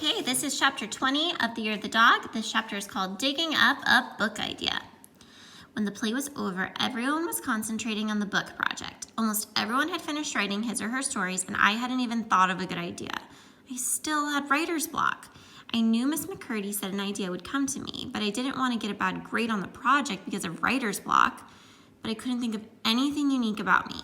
Okay, this is chapter 20 of The Year of the Dog. This chapter is called Digging Up a Book Idea. When the play was over, everyone was concentrating on the book project. Almost everyone had finished writing his or her stories, and I hadn't even thought of a good idea. I still had writer's block. I knew Miss McCurdy said an idea would come to me, but I didn't want to get a bad grade on the project because of writer's block, but I couldn't think of anything unique about me.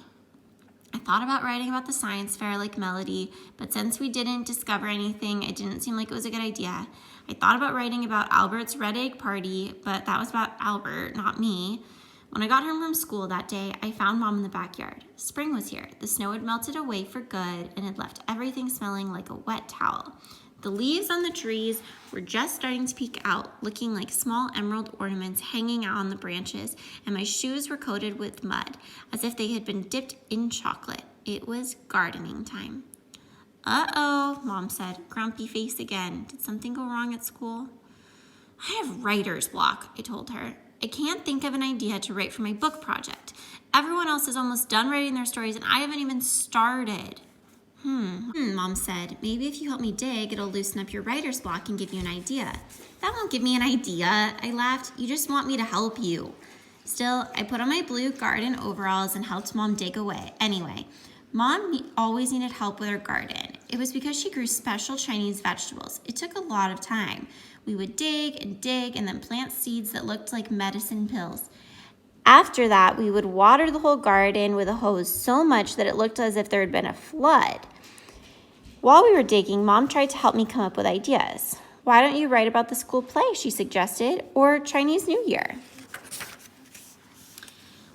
I thought about writing about the science fair like Melody, but since we didn't discover anything, it didn't seem like it was a good idea. I thought about writing about Albert's red egg party, but that was about Albert, not me. When I got home from school that day, I found Mom in the backyard. Spring was here. The snow had melted away for good and had left everything smelling like a wet towel. The leaves on the trees were just starting to peek out, looking like small emerald ornaments hanging out on the branches, and my shoes were coated with mud, as if they had been dipped in chocolate. It was gardening time. Uh-oh, Mom said, grumpy face again. Did something go wrong at school? I have writer's block, I told her. I can't think of an idea to write for my book project. Everyone else is almost done writing their stories, and I haven't even started. Mom said, maybe if you help me dig, it'll loosen up your writer's block and give you an idea. That won't give me an idea, I laughed. You just want me to help you. Still, I put on my blue garden overalls and helped Mom dig away. Anyway, Mom always needed help with her garden. It was because she grew special Chinese vegetables. It took a lot of time. We would dig and then plant seeds that looked like medicine pills. After that, we would water the whole garden with a hose so much that it looked as if there had been a flood. While we were digging, Mom tried to help me come up with ideas. Why don't you write about the school play, she suggested, or Chinese New Year?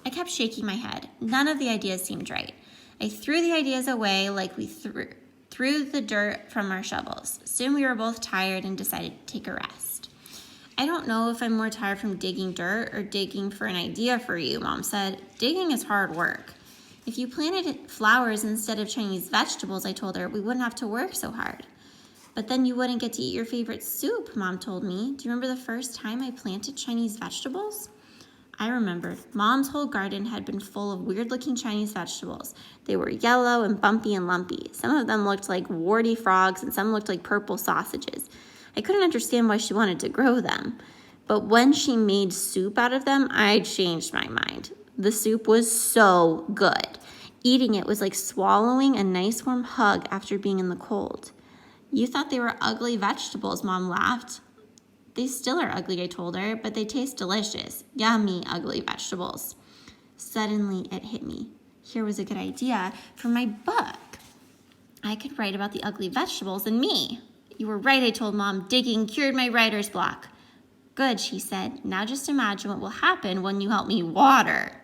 I kept shaking my head. None of the ideas seemed right. I threw the ideas away like we threw the dirt from our shovels. Soon we were both tired and decided to take a rest. I don't know if I'm more tired from digging dirt or digging for an idea for you, Mom said. Digging is hard work. If you planted flowers instead of Chinese vegetables, I told her, we wouldn't have to work so hard. But then you wouldn't get to eat your favorite soup, Mom told me. Do you remember the first time I planted Chinese vegetables? I remembered. Mom's whole garden had been full of weird-looking Chinese vegetables. They were yellow and bumpy and lumpy. Some of them looked like warty frogs and some looked like purple sausages. I couldn't understand why she wanted to grow them. But when she made soup out of them, I changed my mind. The soup was so good. Eating it was like swallowing a nice warm hug after being in the cold. You thought they were ugly vegetables, Mom laughed. They still are ugly, I told her, but they taste delicious. Yummy, ugly vegetables. Suddenly, it hit me. Here was a good idea for my book. I could write about the ugly vegetables and me. You were right, I told Mom. Digging cured my writer's block. Good, she said. Now just imagine what will happen when you help me water.